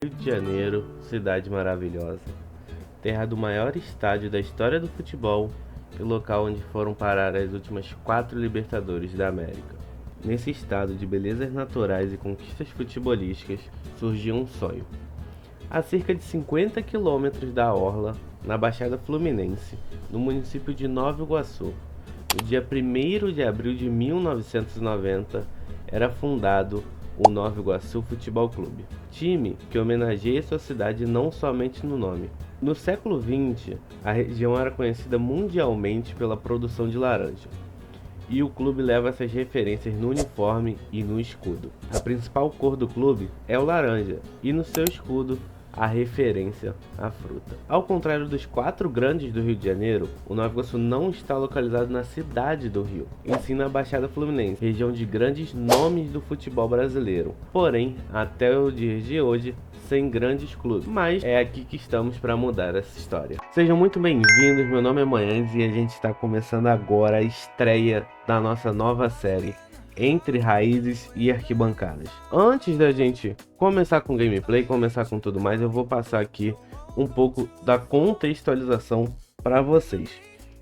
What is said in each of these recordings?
Rio de Janeiro, cidade maravilhosa, terra do maior estádio da história do futebol e local onde foram parar as últimas 4 Libertadores da América. Nesse estado de belezas naturais e conquistas futebolísticas surgiu um sonho. A cerca de 50 quilômetros da orla, na Baixada Fluminense, no município de Nova Iguaçu, no dia 1º de abril de 1990, era fundado o Nova Iguaçu Futebol Clube, time que homenageia sua cidade não somente no nome. No século XX, a região era conhecida mundialmente pela produção de laranja, e o clube leva essas referências no uniforme e no escudo. A principal cor do clube é o laranja, e no seu escudo a referência à fruta. Ao contrário dos 4 grandes do Rio de Janeiro, o Nova Iguaçu não está localizado na cidade do Rio, e sim na Baixada Fluminense, região de grandes nomes do futebol brasileiro. Porém, até o dia de hoje, sem grandes clubes, mas é aqui que estamos para mudar essa história. Sejam muito bem-vindos, meu nome é Manhães e a gente está começando agora a estreia da nossa nova série Entre Raízes e Arquibancadas. Antes da gente começar com gameplay, começar com tudo mais, eu vou passar aqui um pouco da contextualização para vocês.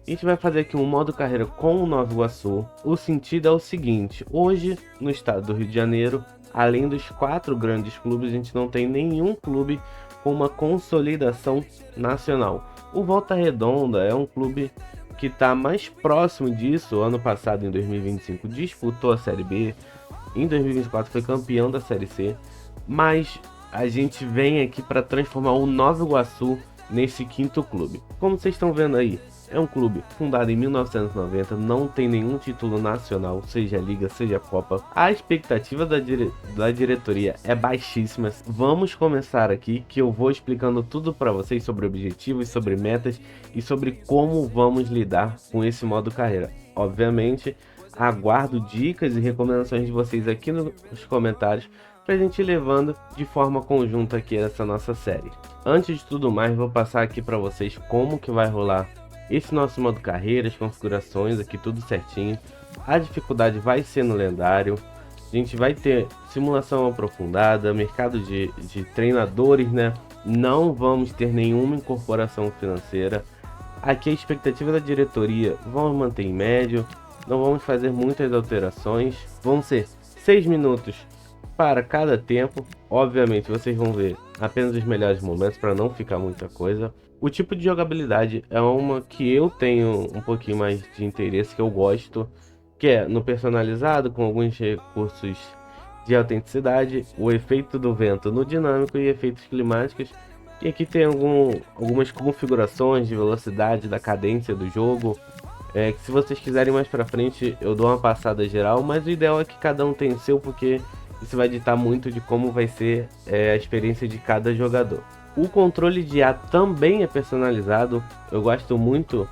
A gente vai fazer aqui um modo carreira com o Nova Iguaçu. O sentido é o seguinte: hoje no estado do Rio de Janeiro, além dos 4 grandes clubes, a gente não tem nenhum clube com uma consolidação nacional. O Volta Redonda é um clube que está mais próximo disso. Ano passado, em 2025, disputou a Série B, em 2024 foi campeão da Série C, mas a gente vem aqui para transformar o Nova Iguaçu nesse 5º clube. Como vocês estão vendo aí, é um clube fundado em 1990, não tem nenhum título nacional, seja Liga, seja Copa. A expectativa da diretoria é baixíssima. Vamos começar aqui, que eu vou explicando tudo para vocês sobre objetivos, sobre metas e sobre como vamos lidar com esse modo carreira. Obviamente, aguardo dicas e recomendações de vocês aqui nos comentários para a gente ir levando de forma conjunta aqui essa nossa série. Antes de tudo mais, vou passar aqui para vocês como que vai rolar esse nosso modo carreira, as configurações aqui, tudo certinho. A dificuldade vai ser no lendário. A gente vai ter simulação aprofundada, mercado de treinadores, né? Não vamos ter nenhuma incorporação financeira. Aqui a expectativa da diretoria, vamos manter em médio, não vamos fazer muitas alterações. Vão ser 6 minutos para cada tempo. Obviamente vocês vão ver apenas os melhores momentos para não ficar muita coisa. O tipo de jogabilidade é uma que eu tenho um pouquinho mais de interesse, que eu gosto, que é no personalizado, com alguns recursos de autenticidade, o efeito do vento no dinâmico e efeitos climáticos. E aqui tem algumas configurações de velocidade, da cadência do jogo, que se vocês quiserem mais pra frente eu dou uma passada geral, mas o ideal é que cada um tenha o seu, porque isso vai ditar muito de como vai ser a experiência de cada jogador. O controle de IA também é personalizado. Eu gosto muito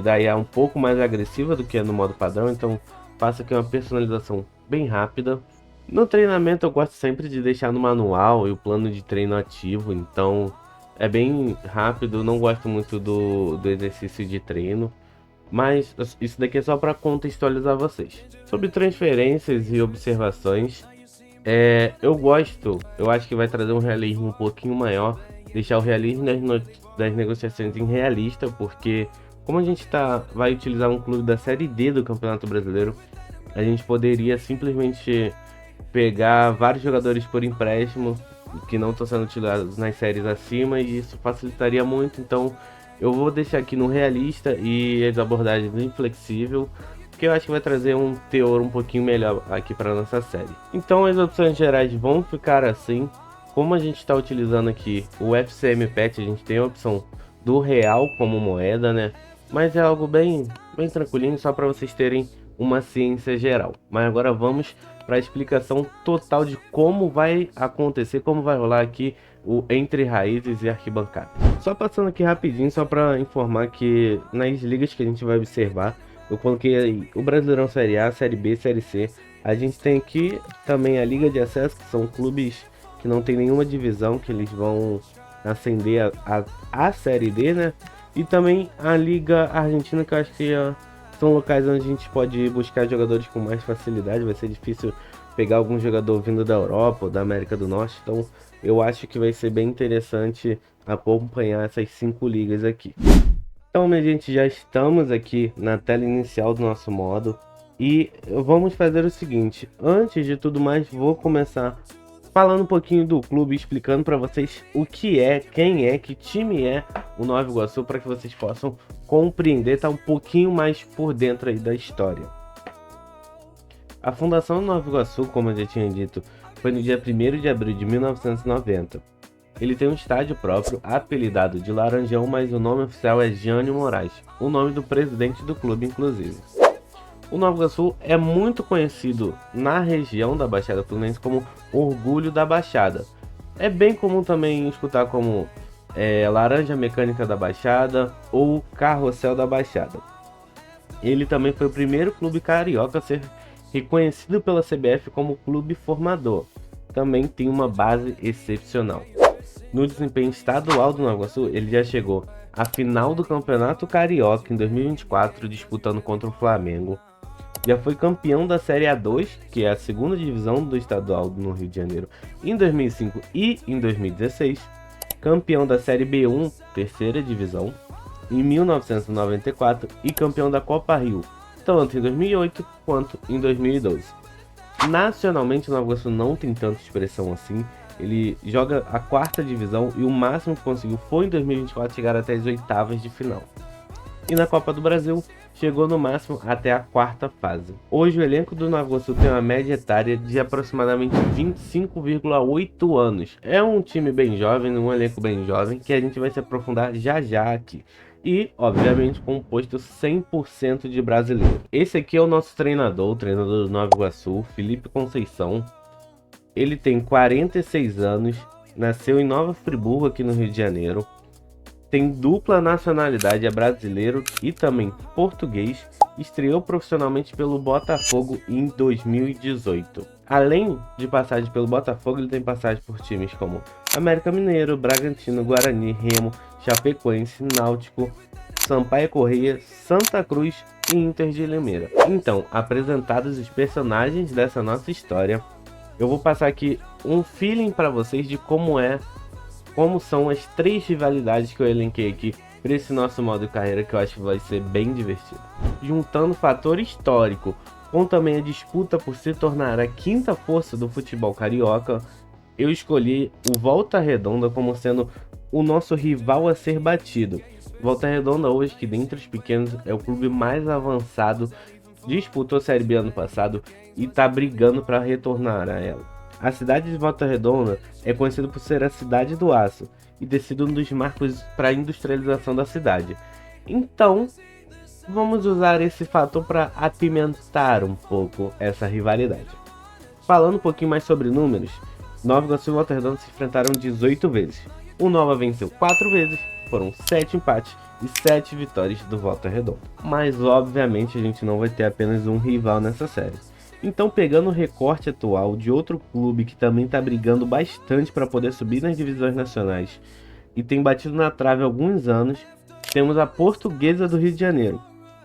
da IA um pouco mais agressiva do que é no modo padrão, então faço aqui uma personalização bem rápida. No treinamento eu gosto sempre de deixar no manual e o plano de treino ativo, então é bem rápido. Não gosto muito do exercício de treino, mas isso daqui é só para contextualizar vocês. Sobre transferências e observações, eu acho que vai trazer um realismo um pouquinho maior, deixar o realismo das negociações em realista, porque como a gente vai utilizar um clube da Série D do Campeonato Brasileiro, a gente poderia simplesmente pegar vários jogadores por empréstimo que não estão sendo utilizados nas séries acima, e isso facilitaria muito. Então eu vou deixar aqui no realista e as abordagens no inflexível, que eu acho que vai trazer um teor um pouquinho melhor aqui para nossa série. Então as opções gerais vão ficar assim. Como a gente está utilizando aqui o FCM Pet, a gente tem a opção do real como moeda, né? Mas é algo bem tranquilinho, só para vocês terem uma ciência geral. Mas agora vamos para a explicação total de como vai acontecer, como vai rolar aqui o Entre Raízes e Arquibancada. Só passando aqui rapidinho, só para informar que nas ligas que a gente vai observar, eu coloquei aí o Brasileirão Série A, Série B, Série C. A gente tem aqui também a Liga de Acesso, que são clubes que não tem nenhuma divisão, que eles vão ascender a Série D, né? E também a Liga Argentina, que eu acho que são locais onde a gente pode buscar jogadores com mais facilidade. Vai ser difícil pegar algum jogador vindo da Europa ou da América do Norte, então eu acho que vai ser bem interessante acompanhar essas 5 ligas aqui. Então, minha gente, já estamos aqui na tela inicial do nosso modo e vamos fazer o seguinte. Antes de tudo mais, vou começar falando um pouquinho do clube, explicando para vocês o que é, quem é, que time é o Nova Iguaçu, para que vocês possam compreender, tá um pouquinho mais por dentro aí da história. A fundação do Nova Iguaçu, como eu já tinha dito, foi no dia 1º de abril de 1990. Ele tem um estádio próprio, apelidado de Laranjão, mas o nome oficial é Jânio Moraes, o nome do presidente do clube, inclusive. O Nova Iguaçu é muito conhecido na região da Baixada Fluminense como Orgulho da Baixada. É bem comum também escutar como Laranja Mecânica da Baixada ou Carrossel da Baixada. Ele também foi o primeiro clube carioca a ser reconhecido pela CBF como clube formador. Também tem uma base excepcional. No desempenho estadual do Nova Iguaçu, ele já chegou à final do Campeonato Carioca em 2024, disputando contra o Flamengo. Já foi campeão da Série A2, que é a segunda divisão do estadual no Rio de Janeiro, em 2005 e em 2016. Campeão da Série B1, terceira divisão, em 1994 e campeão da Copa Rio, tanto em 2008 quanto em 2012. Nacionalmente, o Nova Iguaçu não tem tanta expressão assim. Ele joga a 4ª divisão e o máximo que conseguiu foi em 2024 chegar até as 8ª de final. E na Copa do Brasil, chegou no máximo até a 4ª fase. Hoje o elenco do Nova Iguaçu tem uma média etária de aproximadamente 25,8 anos. É um time bem jovem, um elenco bem jovem, que a gente vai se aprofundar já já aqui. E, obviamente, composto 100% de brasileiro. Esse aqui é o nosso treinador, o treinador do Nova Iguaçu, Felipe Conceição. Ele tem 46 anos, nasceu em Nova Friburgo, aqui no Rio de Janeiro. Tem dupla nacionalidade, é brasileiro e também português. Estreou profissionalmente pelo Botafogo em 2018. Além de passagem pelo Botafogo, ele tem passagem por times como América Mineiro, Bragantino, Guarani, Remo, Chapecoense, Náutico, Sampaio Corrêa, Santa Cruz e Inter de Limeira. Então, apresentados os personagens dessa nossa história, eu vou passar aqui um feeling para vocês de como são as 3 rivalidades que eu elenquei aqui para esse nosso modo de carreira, que eu acho que vai ser bem divertido. Juntando o fator histórico com também a disputa por se tornar a 5ª força do futebol carioca, eu escolhi o Volta Redonda como sendo o nosso rival a ser batido. Volta Redonda hoje, que dentre os pequenos é o clube mais avançado, disputou a Série B ano passado e está brigando para retornar a ela. A cidade de Volta Redonda é conhecida por ser a cidade do aço e ter sido um dos marcos para a industrialização da cidade. Então, vamos usar esse fator para apimentar um pouco essa rivalidade. Falando um pouquinho mais sobre números, Nova Iguaçu e Volta Redonda se enfrentaram 18 vezes. O Nova venceu 4 vezes, foram 7 empates e 7 vitórias do Volta Redonda. Mas obviamente a gente não vai ter apenas um rival nessa série. Então, pegando o recorte atual de outro clube que também está brigando bastante para poder subir nas divisões nacionais e tem batido na trave há alguns anos, temos a Portuguesa do Rio de Janeiro.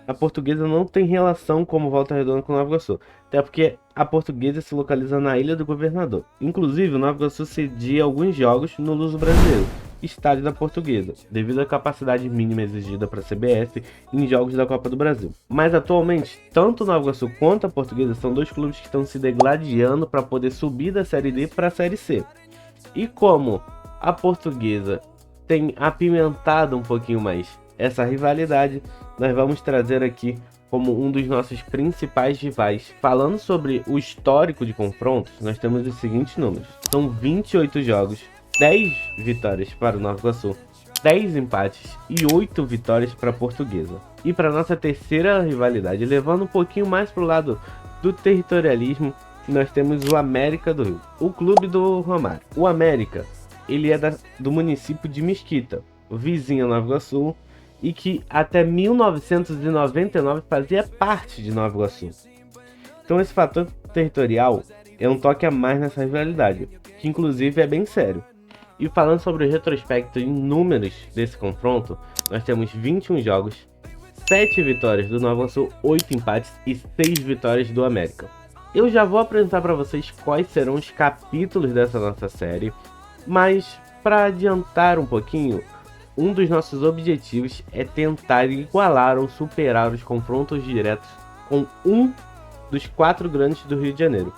A Portuguesa não tem relação como Volta Redonda com Nova Iguaçu, até porque a Portuguesa se localiza na Ilha do Governador. Inclusive, o Nova Iguaçu cedia alguns jogos no Luso Brasileiro, estádio da Portuguesa, devido à capacidade mínima exigida para a CBF em jogos da Copa do Brasil. Mas atualmente, tanto o Nova Iguaçu quanto a Portuguesa são 2 clubes que estão se degladiando para poder subir da Série D para a Série C. E como a Portuguesa tem apimentado um pouquinho mais essa rivalidade, nós vamos trazer aqui como um dos nossos principais rivais. Falando sobre o histórico de confrontos, nós temos os seguintes números. São 28 jogos, 10 vitórias para o Nova Iguaçu, 10 empates e 8 vitórias para a Portuguesa. E para nossa terceira rivalidade, levando um pouquinho mais para o lado do territorialismo, nós temos o América do Rio, o clube do Romário. O América, ele é do município de Mesquita, vizinho ao Nova Iguaçu, e que até 1999 fazia parte de Nova Iguaçu. Então esse fator territorial é um toque a mais nessa rivalidade, que inclusive é bem sério. E falando sobre o retrospecto em números desse confronto, nós temos 21 jogos, 7 vitórias do Nova Iguaçu, 8 empates e 6 vitórias do América. Eu já vou apresentar para vocês quais serão os capítulos dessa nossa série, Mas, para adiantar um pouquinho, um dos nossos objetivos é tentar igualar ou superar os confrontos diretos com um dos 4 grandes do Rio de Janeiro.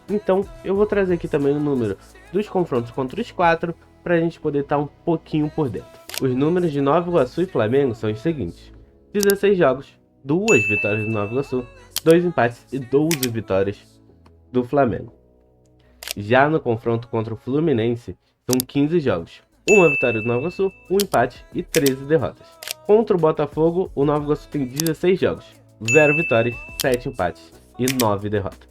Então, eu vou trazer aqui também o número dos confrontos contra os 4, para a gente poder estar um pouquinho por dentro. Os números de Nova Iguaçu e Flamengo são os seguintes: 16 jogos, 2 vitórias do Nova Iguaçu, 2 empates e 12 vitórias do Flamengo. Já no confronto contra o Fluminense, são 15 jogos, 1 vitória do Nova Iguaçu, 1 empate e 13 derrotas. Contra o Botafogo, o Nova Iguaçu tem 16 jogos, 0 vitórias, 7 empates e 9 derrotas.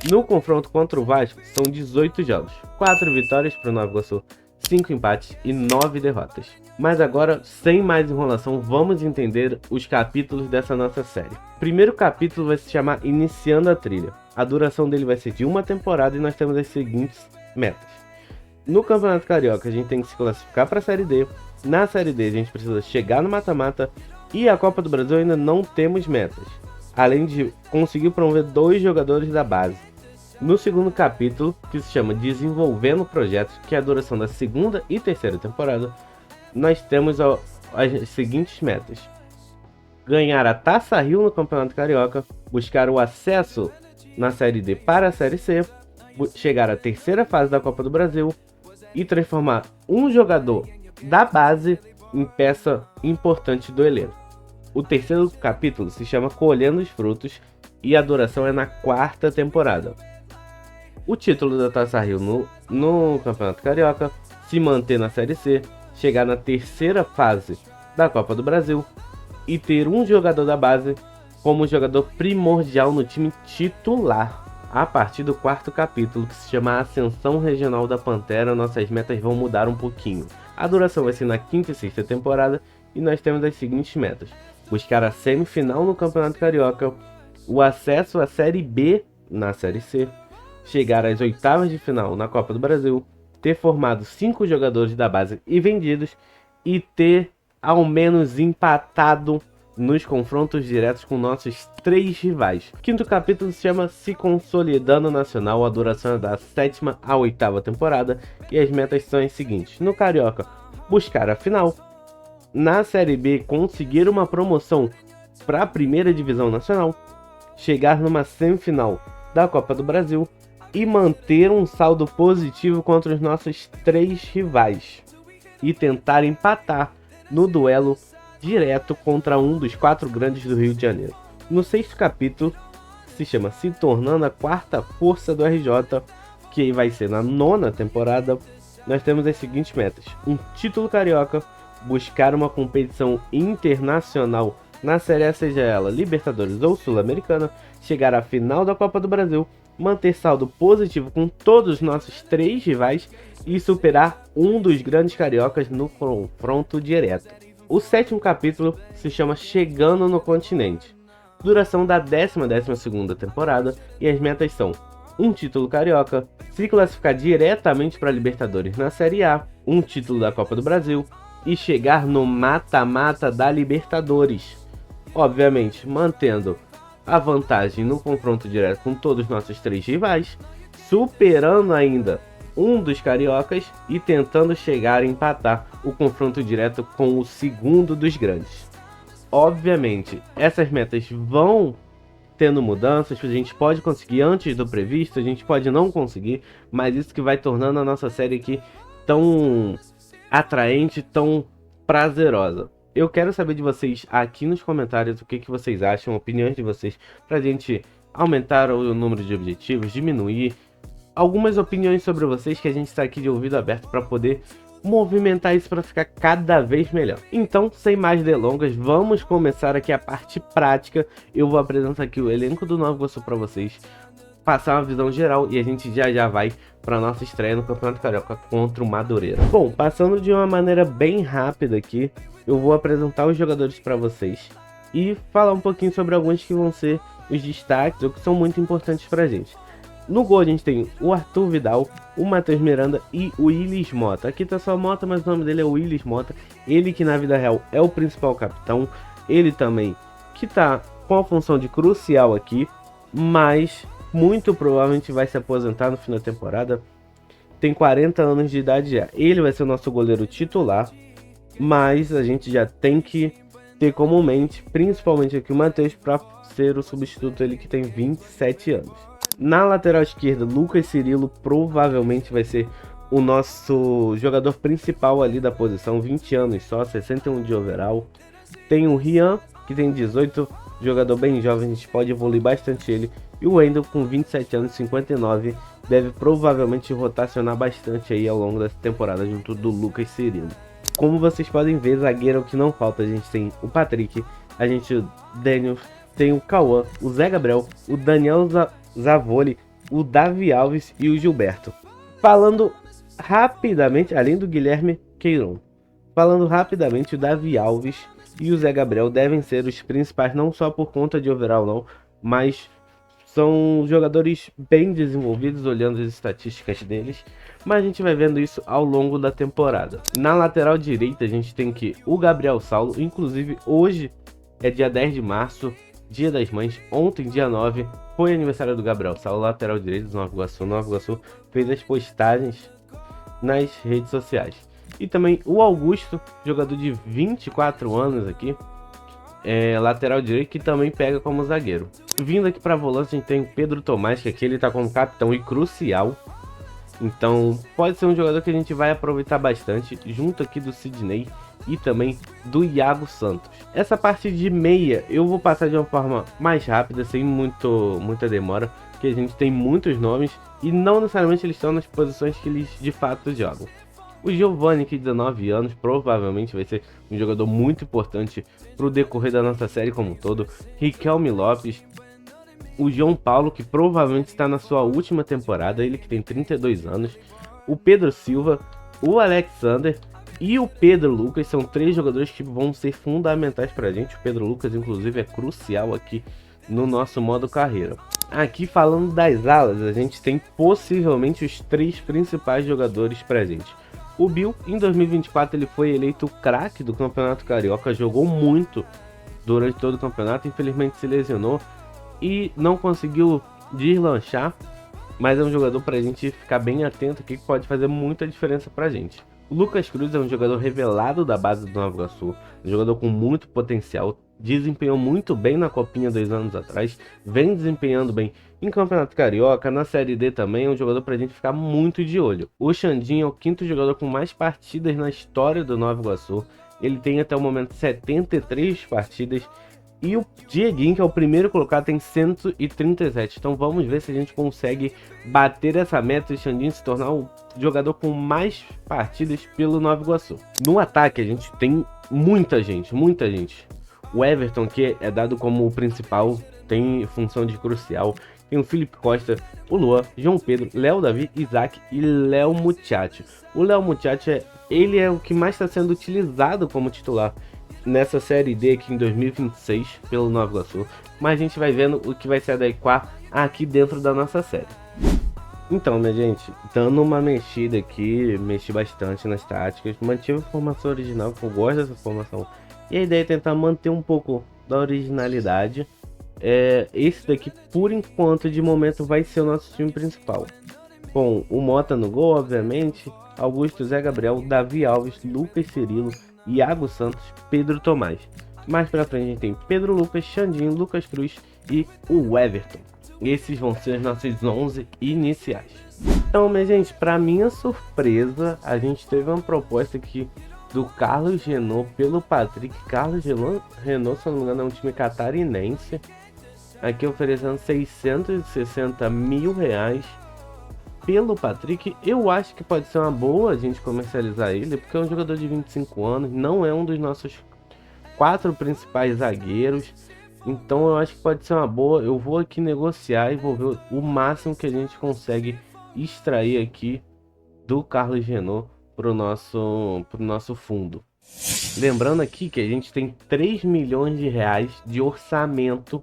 No confronto contra o Vasco, são 18 jogos, 4 vitórias para o Nova Iguaçu, 5 empates e 9 derrotas. Mas agora, sem mais enrolação, vamos entender os capítulos dessa nossa série. O primeiro capítulo vai se chamar Iniciando a Trilha. A duração dele vai ser de uma temporada e nós temos as seguintes metas. No Campeonato Carioca, a gente tem que se classificar para a Série D. Na Série D, a gente precisa chegar no mata-mata. E a Copa do Brasil ainda não temos metas, além de conseguir promover 2 jogadores da base. No segundo capítulo, que se chama Desenvolvendo Projetos, que é a duração da segunda e terceira temporada, nós temos as seguintes metas: ganhar a Taça Rio no Campeonato Carioca, buscar o acesso na Série D para a Série C, chegar à terceira fase da Copa do Brasil e transformar um jogador da base em peça importante do elenco. O terceiro capítulo se chama Colhendo os Frutos e a duração é na 4ª temporada. O título da Taça Rio no Campeonato Carioca, se manter na Série C, chegar na terceira fase da Copa do Brasil e ter um jogador da base como jogador primordial no time titular. A partir do 4º capítulo, que se chama Ascensão Regional da Pantera, nossas metas vão mudar um pouquinho. A duração vai ser na 5ª e 6ª temporada e nós temos as seguintes metas: buscar a semifinal no Campeonato Carioca, o acesso à Série B na Série C, chegar às 8ª de final na Copa do Brasil, ter formado 5 jogadores da base e vendidos e ter ao menos empatado nos confrontos diretos com nossos 3 rivais. O 5º capítulo se chama Se Consolidando Nacional, a duração é da 7ª à 8ª temporada e as metas são as seguintes: no Carioca, buscar a final, na Série B, conseguir uma promoção para a primeira divisão nacional, chegar numa semifinal da Copa do Brasil e manter um saldo positivo contra os nossos 3 rivais e tentar empatar no duelo direto contra um dos 4 grandes do Rio de Janeiro. No 6º capítulo, se chama Se Tornando a 4ª Força do RJ, que vai ser na 9ª temporada, nós temos as seguintes metas: um título carioca, buscar uma competição internacional na Série A, seja ela Libertadores ou Sul-Americana, chegar à final da Copa do Brasil, manter saldo positivo com todos os nossos 3 rivais e superar um dos grandes cariocas no confronto direto. O 7º capítulo se chama Chegando no Continente, duração da 12ª temporada e as metas são: um título carioca, se classificar diretamente para a Libertadores na Série A, um título da Copa do Brasil e chegar no mata-mata da Libertadores, obviamente mantendo a vantagem no confronto direto com todos os nossos 3 rivais, superando ainda um dos cariocas e tentando chegar a empatar o confronto direto com o segundo dos grandes. Obviamente, essas metas vão tendo mudanças, a gente pode conseguir antes do previsto, a gente pode não conseguir, mas isso que vai tornando a nossa série aqui tão atraente, tão prazerosa. Eu quero saber de vocês aqui nos comentários o que vocês acham, opiniões de vocês, pra gente aumentar o número de objetivos, diminuir, algumas opiniões sobre vocês, que a gente está aqui de ouvido aberto para poder movimentar isso para ficar cada vez melhor. Então, sem mais delongas, vamos começar aqui a parte prática. Eu vou apresentar aqui o elenco do Nova Iguaçu para vocês, passar uma visão geral e a gente já vai para nossa estreia no Campeonato Carioca contra o Madureira. Bom, passando de uma maneira bem rápida aqui, eu vou apresentar os jogadores para vocês e falar um pouquinho sobre alguns que vão ser os destaques ou que são muito importantes para a gente. No gol a gente tem o Arthur Vidal, o Matheus Miranda e o Willis Mota. Aqui tá só Mota, mas o nome dele é Willis Mota. Ele que na vida real é o principal capitão. Ele também que tá com a função de crucial aqui, mas muito provavelmente vai se aposentar no fim da temporada. tem 40 anos de idade já. Ele vai ser o nosso goleiro titular, mas a gente já tem que ter como mente, principalmente aqui o Matheus, para ser o substituto, ele que tem 27 anos. Na lateral esquerda, Lucas Cirilo provavelmente vai ser o nosso jogador principal ali da posição, 20 anos só, 61 de overall. Tem o Rian, que tem 18, jogador bem jovem, a gente pode evoluir bastante ele. E o Wendel, com 27 anos, 59, deve provavelmente rotacionar bastante aí ao longo dessa temporada junto do Lucas Cirilo. Como vocês podem ver, zagueiro é o que não falta. A gente tem o Patrick, a gente o Daniel, tem o Cauã, o Zé Gabriel, o Daniel Zavoli, o Davi Alves e o Gilberto. Falando rapidamente, além do Guilherme Queiroz, falando rapidamente, o Davi Alves e o Zé Gabriel devem ser os principais, não só por conta de overall não, mas são jogadores bem desenvolvidos, olhando as estatísticas deles, mas a gente vai vendo isso ao longo da temporada. Na lateral direita a gente tem que o Gabriel Saulo, inclusive hoje é dia 10 de março, dia das mães, ontem dia 9 foi aniversário do Gabriel Saulo, lateral direito do Nova Iguaçu. Nova Iguaçu fez as postagens nas redes sociais. E também o Augusto, jogador de 24 anos aqui, lateral direito, que também pega como zagueiro. Vindo aqui para a volância, a gente tem o Pedro Tomás, que aqui ele está como capitão e crucial. Então pode ser um jogador que a gente vai aproveitar bastante, junto aqui do Sidney e também do Iago Santos. Essa parte de meia eu vou passar de uma forma mais rápida, sem muita demora, porque a gente tem muitos nomes e não necessariamente eles estão nas posições que eles de fato jogam. O Giovanni, que 19 anos, provavelmente vai ser um jogador muito importante para o decorrer da nossa série como um todo. Riquelme Lopes, o João Paulo, que provavelmente está na sua última temporada, ele que tem 32 anos. O Pedro Silva, o Alexander e o Pedro Lucas são 3 jogadores que vão ser fundamentais para a gente. O Pedro Lucas, inclusive, é crucial aqui no nosso modo carreira. Aqui falando das alas, a gente tem possivelmente os 3 principais jogadores para a gente. O Bill, em 2024, ele foi eleito o craque do Campeonato Carioca, jogou muito durante todo o campeonato, infelizmente se lesionou e não conseguiu deslanchar, mas é um jogador para a gente ficar bem atento aqui, que pode fazer muita diferença para a gente. O Lucas Cruz é um jogador revelado da base do Nova Iguaçu, um jogador com muito potencial, desempenhou muito bem na Copinha 2 anos atrás, vem desempenhando bem em Campeonato Carioca, na Série D também, é um jogador pra gente ficar muito de olho. O Xandinho é o 5º jogador com mais partidas na história do Nova Iguaçu, ele tem até o momento 73 partidas, e o Dieguinho, que é o primeiro colocado, tem 137. Então vamos ver se a gente consegue bater essa meta e o Xandinho se tornar o jogador com mais partidas pelo Nova Iguaçu. No ataque a gente tem muita gente. O Everton, que é dado como o principal, tem função de crucial. Tem o Felipe Costa, o Luan, João Pedro, Léo Davi, Isaac e Léo Muchacho. O Léo Muchacho, ele é o que mais está sendo utilizado como titular nessa Série D aqui em 2026 pelo Nova Iguaçu. Mas a gente vai vendo o que vai se adequar aqui dentro da nossa série. Então, minha gente, dando uma mexida aqui, mexi bastante nas táticas, mantive a formação original, que eu gosto dessa formação. E a ideia é tentar manter um pouco da originalidade. Esse daqui, por enquanto, de momento, vai ser o nosso time principal. Com o Mota no gol, obviamente, Augusto, Zé Gabriel, Davi Alves, Lucas Cirilo, Iago Santos, Pedro Tomás. Mais pra frente a gente tem Pedro Lucas, Xandinho, Lucas Cruz e o Everton. Esses vão ser os nossos 11 iniciais. Então, minha gente, pra minha surpresa, a gente teve uma proposta aqui do Carlos Renault pelo Patrick. Carlos Renault, se eu não me engano, é um time catarinense. Aqui oferecendo 660 mil reais pelo Patrick. Eu acho que pode ser uma boa a gente comercializar ele, porque é um jogador de 25 anos, não é um dos nossos 4 principais zagueiros. Então eu acho que pode ser uma boa. Eu vou aqui negociar e vou ver o máximo que a gente consegue extrair aqui do Carlos Renault pro nosso fundo. Lembrando aqui que a gente tem 3 milhões de reais de orçamento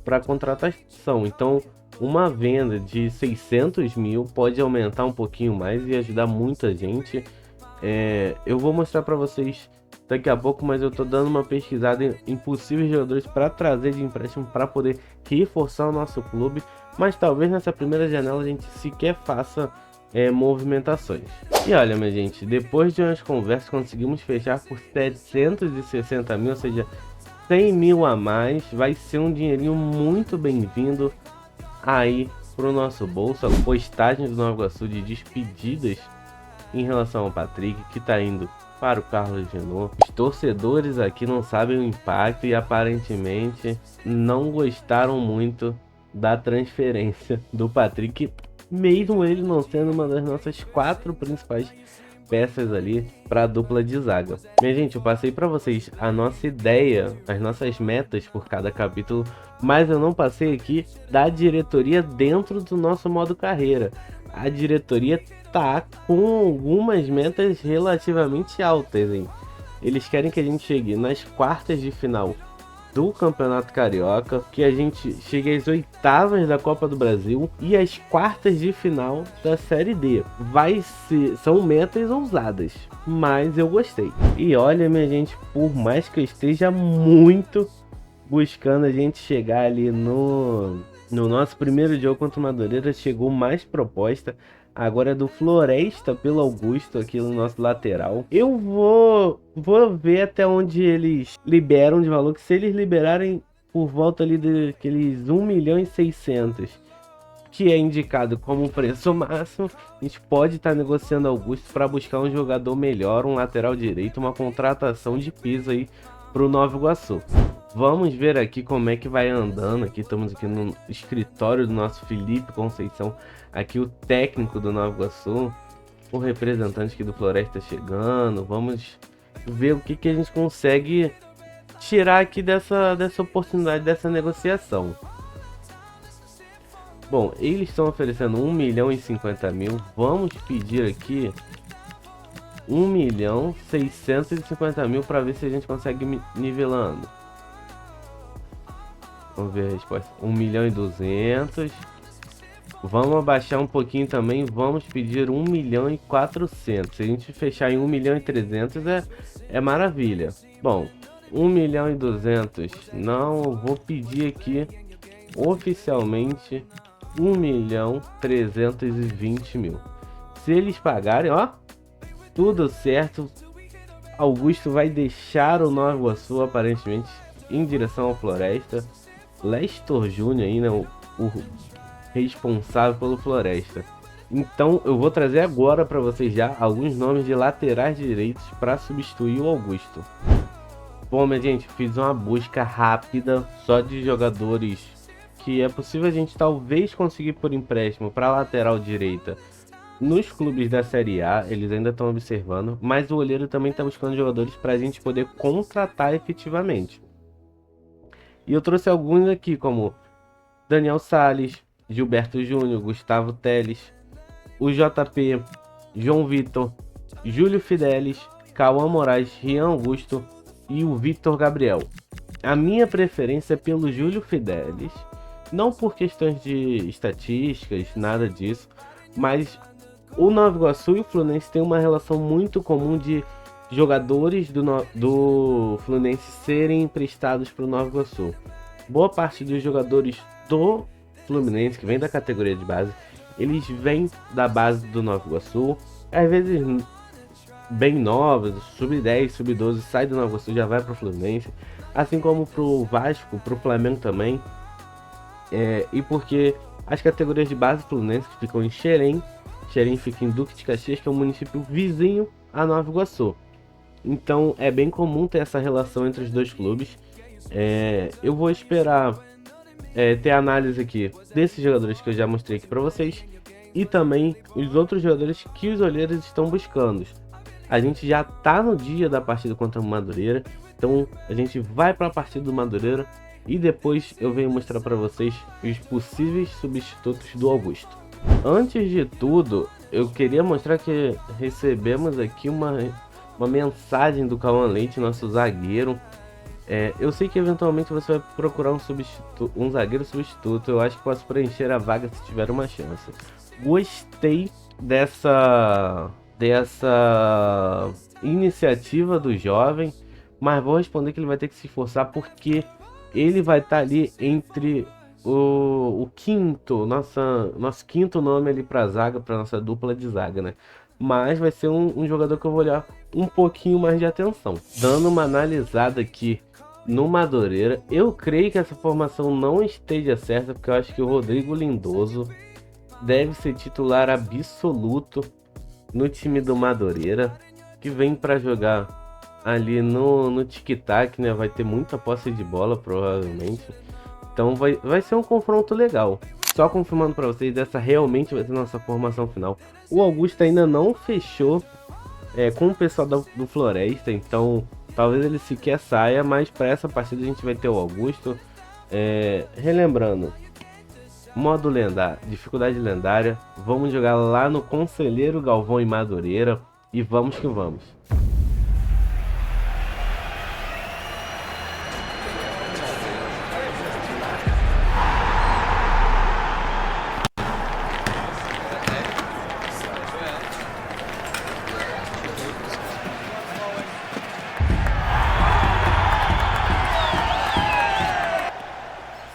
para contratação. Então uma venda de 600 mil pode aumentar um pouquinho mais e ajudar muita gente. Eu vou mostrar para vocês daqui a pouco, mas eu tô dando uma pesquisada em possíveis jogadores para trazer de empréstimo para poder reforçar o nosso clube. Mas talvez nessa primeira janela a gente sequer faça movimentações. E olha, minha gente, depois de umas conversas conseguimos fechar por 760 mil, ou seja, 100 mil a mais. Vai ser um dinheirinho muito bem-vindo aí pro nosso bolso. A postagem do Nova Iguaçu de despedidas em relação ao Patrick, que tá indo para o Carlos Genot. Os torcedores aqui não sabem o impacto e aparentemente não gostaram muito da transferência do Patrick, mesmo ele não sendo uma das nossas 4 principais peças ali para a dupla de zaga. Minha gente, eu passei para vocês a nossa ideia, as nossas metas por cada capítulo, mas eu não passei aqui da diretoria dentro do nosso modo carreira. A diretoria tá com algumas metas relativamente altas, hein? Eles querem que a gente chegue nas quartas de final do Campeonato Carioca, que a gente chegue às oitavas da Copa do Brasil e às quartas de final da Série D. São metas ousadas, mas eu gostei. E olha, minha gente, por mais que eu esteja muito buscando a gente chegar ali no nosso primeiro jogo contra o Madureira, chegou mais proposta. Agora é do Floresta pelo Augusto aqui no nosso lateral. Eu vou ver até onde eles liberam de valor. Que se eles liberarem por volta ali daqueles 1.600.000, que é indicado como preço máximo, a gente pode estar negociando Augusto para buscar um jogador melhor, um lateral direito, uma contratação de piso aí para o Nova Iguaçu. Vamos ver aqui como é que vai andando. Aqui estamos aqui no escritório do nosso Felipe Conceição, aqui o técnico do Nova Iguaçu, o representante aqui do Floresta chegando. Vamos ver o que a gente consegue tirar aqui dessa oportunidade, dessa negociação. Bom, eles estão oferecendo 1.050.000. Vamos pedir aqui 1.650.000 para ver se a gente consegue nivelando. Vamos ver a resposta. 1.200.000. Vamos abaixar um pouquinho também. Vamos pedir 1.400.000. Se a gente fechar em 1.300.000 é maravilha. Bom, 1.200.000. Não, vou pedir aqui oficialmente 1.320.000. Se eles pagarem, ó, tudo certo. Augusto vai deixar o Nova Iguaçu aparentemente em direção ao Floresta. Lestor Júnior aí, né, o responsável pelo Floresta. Então eu vou trazer agora para vocês já alguns nomes de laterais direitos para substituir o Augusto. Bom, minha gente, fiz uma busca rápida só de jogadores que é possível a gente talvez conseguir por empréstimo para lateral direita nos clubes da Série A. Eles ainda estão observando, mas o olheiro também está buscando jogadores para a gente poder contratar efetivamente. E eu trouxe alguns aqui, como Daniel Salles, Gilberto Júnior, Gustavo Teles, o JP, João Vitor, Júlio Fidelis, Cauã Moraes, Rian Augusto e o Victor Gabriel. A minha preferência é pelo Júlio Fidelis, não por questões de estatísticas, nada disso, mas o Nova Iguaçu e o Fluminense têm uma relação muito comum de jogadores do Fluminense serem emprestados para o Nova Iguaçu. Boa parte dos jogadores do Fluminense, que vem da categoria de base, eles vêm da base do Nova Iguaçu, às vezes bem novos, sub-10, sub-12, sai do Nova Iguaçu, já vai para o Fluminense, assim como para o Vasco, para o Flamengo também, e porque as categorias de base Fluminense ficam em Xerém fica em Duque de Caxias, que é um município vizinho a Nova Iguaçu. Então é bem comum ter essa relação entre os dois clubes. Eu vou esperar ter análise aqui desses jogadores que eu já mostrei aqui para vocês e também os outros jogadores que os olheiros estão buscando. A gente já tá no dia da partida contra o Madureira, então a gente vai para a partida do Madureira e depois eu venho mostrar para vocês os possíveis substitutos do Augusto. Antes de tudo, eu queria mostrar que recebemos aqui uma mensagem do Cauã Leite, nosso zagueiro. Eu sei que eventualmente você vai procurar um zagueiro substituto. Eu acho que posso preencher a vaga se tiver uma chance. Gostei dessa iniciativa do jovem, mas vou responder que ele vai ter que se esforçar porque ele vai estar ali entre o quinto, nosso quinto nome ali pra zaga, pra nossa dupla de zaga, né? Mas vai ser um jogador que eu vou olhar um pouquinho mais de atenção. Dando uma analisada aqui no Madureira, eu creio que essa formação não esteja certa, porque eu acho que o Rodrigo Lindoso deve ser titular absoluto no time do Madureira, que vem para jogar ali no tic-tac, né? Vai ter muita posse de bola, provavelmente. Então vai ser um confronto legal. Só confirmando para vocês, essa realmente vai ser nossa formação final. O Augusto ainda não fechou com o pessoal do Floresta, então talvez ele sequer saia, mas para essa partida a gente vai ter o Augusto. Relembrando, modo lendário, dificuldade lendária, vamos jogar lá no Conselheiro Galvão em Madureira e vamos que vamos.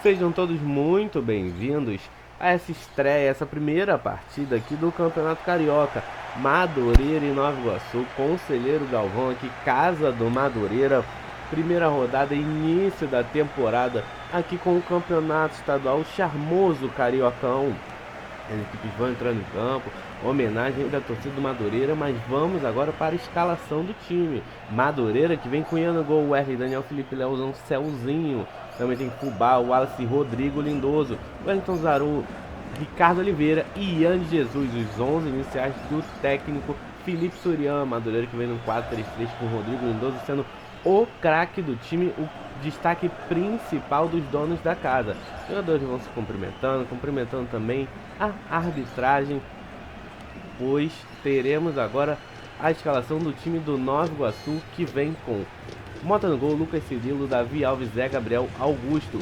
Sejam todos muito bem-vindos a essa estreia, essa primeira partida aqui do Campeonato Carioca. Madureira e Nova Iguaçu, Conselheiro Galvão aqui, casa do Madureira. Primeira rodada, início da temporada, aqui com o Campeonato Estadual Charmoso Cariocão. As equipes vão entrando em campo, homenagem da torcida do Madureira, mas vamos agora para a escalação do time. Madureira que vem cunhando o gol, o R, Daniel Felipe Leozão, Celzinho. Também tem Fubá, Wallace, Rodrigo Lindoso, Wellington Zaru, Ricardo Oliveira e Ian Jesus, os 11 iniciais do técnico Felipe Surian. Madureira que vem no 4-3-3 com Rodrigo Lindoso sendo o craque do time, o destaque principal dos donos da casa. Os jogadores vão se cumprimentando também a arbitragem, pois teremos agora a escalação do time do Nova Iguaçu, que vem com Mota no gol, Lucas Cirilo, Davi Alves, Zé Gabriel, Augusto,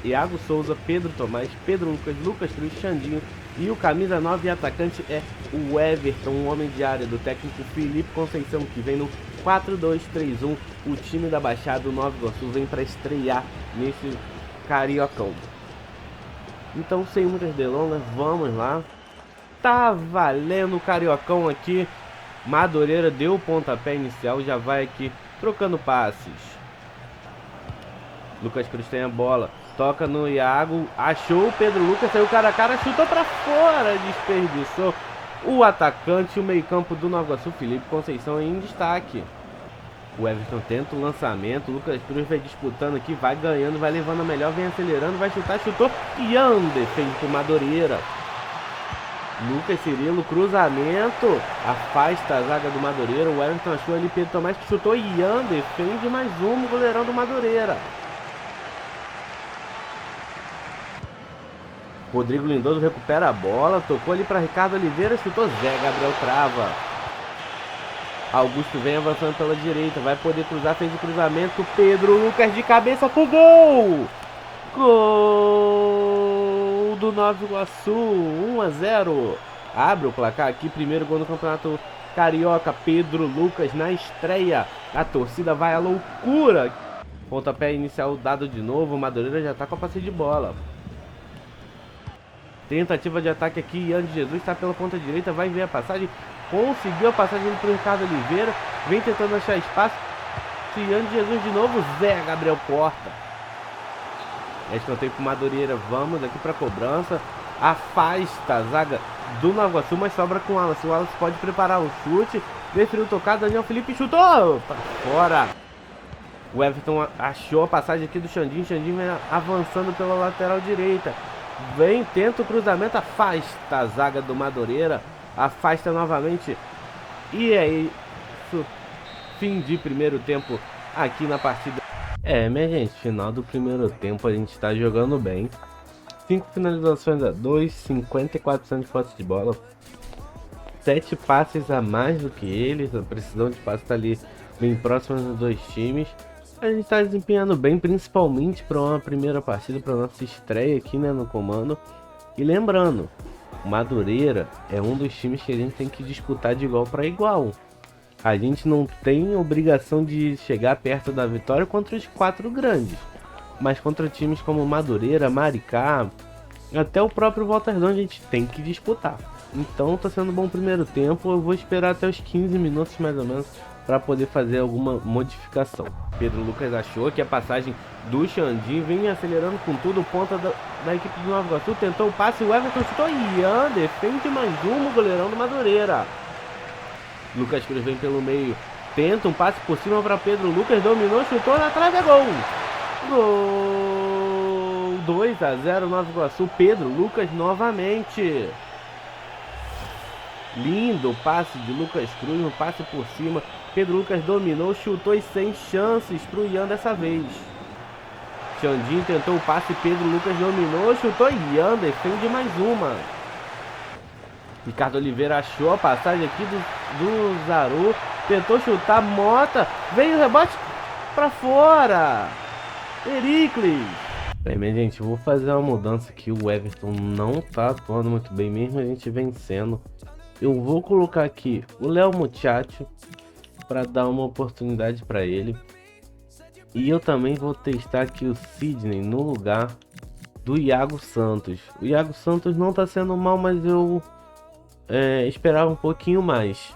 Iago Souza, Pedro Tomás, Pedro Lucas, Lucas Cruz, Xandinho, e o camisa 9 atacante é o Everton, um homem de área do técnico Felipe Conceição, que vem no 4-2-3-1. O time da Baixada do Nova Iguaçu vem para estrear nesse Cariocão. Então, sem muitas delongas, vamos lá. Tá valendo o Cariocão aqui. Madureira deu o pontapé inicial, já vai aqui trocando passes. Lucas Cruz tem a bola, toca no Iago, achou o Pedro Lucas, saiu cara a cara, chutou para fora, desperdiçou. O atacante, o meio-campo do Nova Iguaçu, Felipe Conceição, em destaque. O Everton tenta o lançamento, o Lucas Cruz vai disputando aqui, vai ganhando, vai levando a melhor, vem acelerando, vai chutar, chutou. Ian defende pro Madureira. Lucas Cirilo, cruzamento, afasta a zaga do Madureira. O Wellington achou ali, Pedro Tomás que chutou. Ian defende mais um, o goleirão do Madureira. Rodrigo Lindoso recupera a bola, tocou ali para Ricardo Oliveira, chutou. Zé Gabriel trava. Augusto vem avançando pela direita, vai poder cruzar, fez o cruzamento. Pedro Lucas de cabeça pro gol! Gol do Nova Iguaçu, 1-0. Abre o placar aqui, primeiro gol no Campeonato Carioca. Pedro Lucas na estreia. A torcida vai à loucura. Pontapé inicial dado de novo. O Madureira já tá com a posse de bola. Tentativa de ataque aqui. Ian Jesus está pela ponta direita, vai ver a passagem. Conseguiu a passagem para o Ricardo Oliveira. Vem tentando achar espaço. Ian Jesus de novo. Zé Gabriel corta. Escanteio pro Madureira, vamos aqui pra cobrança. Afasta a zaga do Nova Iguaçu, mas sobra com o Wallace. O Wallace pode preparar o chute. Preferiu tocar, Daniel Felipe chutou pra fora. O Everton achou a passagem aqui do Xandinho. Xandinho vem avançando pela lateral direita. Vem, tenta o cruzamento, afasta a zaga do Madureira. Afasta novamente. E aí, fim de primeiro tempo aqui na partida. Minha gente, final do primeiro tempo a gente tá jogando bem. 5 finalizações a 2, 54% de posse de bola, 7 passes a mais do que eles. A precisão de passe tá ali bem próxima dos dois times. A gente tá desempenhando bem, principalmente para uma primeira partida, para nossa estreia aqui, né, no comando. E lembrando, o Madureira é um dos times que a gente tem que disputar de igual para igual. A gente não tem obrigação de chegar perto da vitória contra os 4 grandes. mas contra times como Madureira, Maricá, até o próprio Volta Redonda a gente tem que disputar. Então tá sendo um bom primeiro tempo, eu vou esperar até os 15 minutos mais ou menos para poder fazer alguma modificação. Pedro Lucas achou que a passagem do Xandinho vinha acelerando com tudo, ponta da equipe do Nova Iguaçu, tentou o passe, o Everton chutou, Ian defende mais um, o goleirão do Madureira. Lucas Cruz vem pelo meio, tenta um passe por cima para Pedro Lucas, dominou, chutou na trave, é gol! Gol! 2-0 Nova Iguaçu, Pedro Lucas novamente. Lindo passe de Lucas Cruz, um passe por cima. Pedro Lucas dominou, chutou e sem chances pro Ian dessa vez. Xandinho tentou o passe, Pedro Lucas dominou, chutou e Ian defende mais uma. Ricardo Oliveira achou a passagem aqui do Zaru, tentou chutar, Mota, veio o rebote pra fora. Pericles. Bem, minha gente, vou fazer uma mudança aqui. O Everton não tá atuando muito bem, mesmo a gente vencendo. Eu vou colocar aqui o Léo Muchacho para dar uma oportunidade para ele. E eu também vou testar aqui o Sidney no lugar do Iago Santos. O Iago Santos não tá sendo mal, mas eu esperava um pouquinho mais.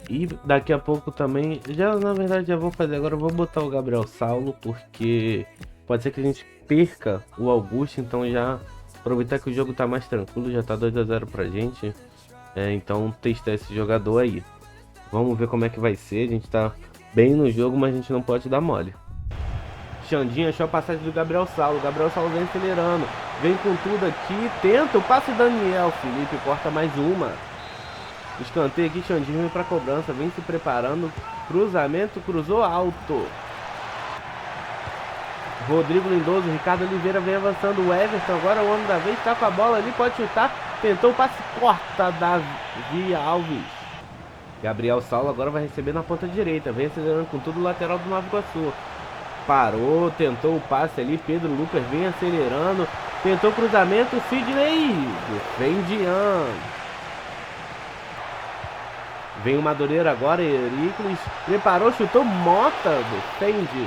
E daqui a pouco também, na verdade já vou fazer agora, eu vou botar o Gabriel Saulo, porque pode ser que a gente perca o Augusto, então já aproveitar que o jogo tá mais tranquilo, já tá 2-0 pra gente. Então testar esse jogador aí. Vamos ver como é que vai ser. A gente tá bem no jogo, mas a gente não pode dar mole. Xandinho achou a passagem do Gabriel Saulo. Gabriel Saulo vem acelerando, vem com tudo aqui, tenta o passe do Daniel. Felipe corta mais uma. Escanteio aqui, Xandinho vem pra cobrança, vem se preparando. Cruzamento, cruzou alto. Rodrigo Lindoso, Ricardo Oliveira vem avançando. O Everton agora, o homem da vez, tá com a bola ali, pode chutar. Tentou o passe, corta Davi Alves. Gabriel Saulo agora vai receber na ponta direita. Vem acelerando com tudo o lateral do Nova Iguaçu. Parou, tentou o passe ali. Pedro Lucas vem acelerando. Tentou o cruzamento, Sidney. Defende Ian. Vem o Madureira agora, Pericles. Preparou, chutou, Mota. Defende.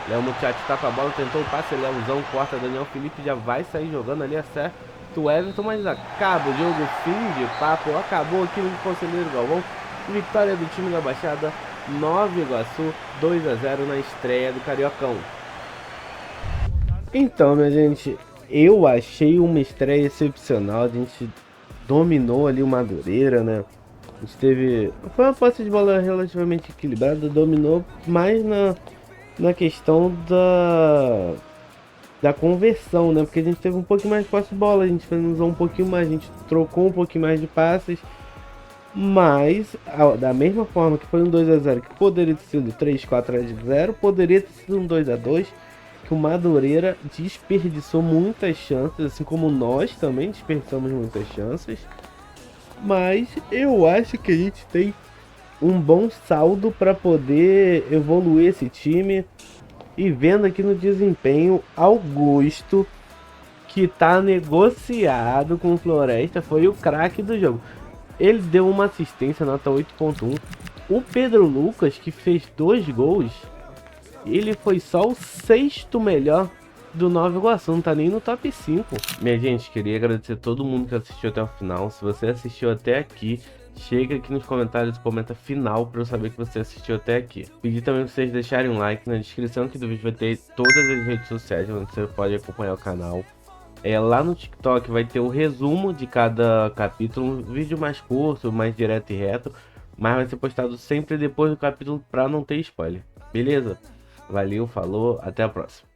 Léo Muchacho tá com a bola, tentou o passe, Léozão corta, Daniel Felipe já vai sair jogando ali, acerta o Everton, mas acaba o jogo, fim de papo, acabou aqui no Conselheiro Galvão, vitória do time da Baixada, Nova Iguaçu, 2-0 na estreia do Cariocão. Então, minha gente, eu achei uma estreia excepcional, a gente dominou ali o Madureira, né? A gente foi uma posse de bola relativamente equilibrada, dominou mais na questão da conversão, né? Porque a gente teve um pouquinho mais de posse de bola, a gente usou um pouquinho mais, a gente trocou um pouquinho mais de passes, mas da mesma forma que foi um 2-0, que poderia ter sido 3-4-0, poderia ter sido um 2-2, que o Madureira desperdiçou muitas chances, assim como nós também desperdiçamos muitas chances, mas eu acho que a gente tem um bom saldo para poder evoluir esse time. E vendo aqui no desempenho, Augusto, que tá negociado com o Floresta, foi o craque do jogo. Ele deu uma assistência nota 8.1. O Pedro Lucas, que fez 2 gols, ele foi só o 6º melhor do Nova Iguaçu, não tá nem no top 5. Minha gente, queria agradecer a todo mundo que assistiu até o final. Se você assistiu até aqui, chega aqui nos comentários e comenta final para eu saber que você assistiu até aqui. Pedir também para vocês deixarem um like. Na descrição aqui do vídeo vai ter todas as redes sociais onde você pode acompanhar o canal. Lá no TikTok vai ter o resumo de cada capítulo, um vídeo mais curto, mais direto e reto, mas vai ser postado sempre depois do capítulo para não ter spoiler. Beleza? Valeu, falou, até a próxima.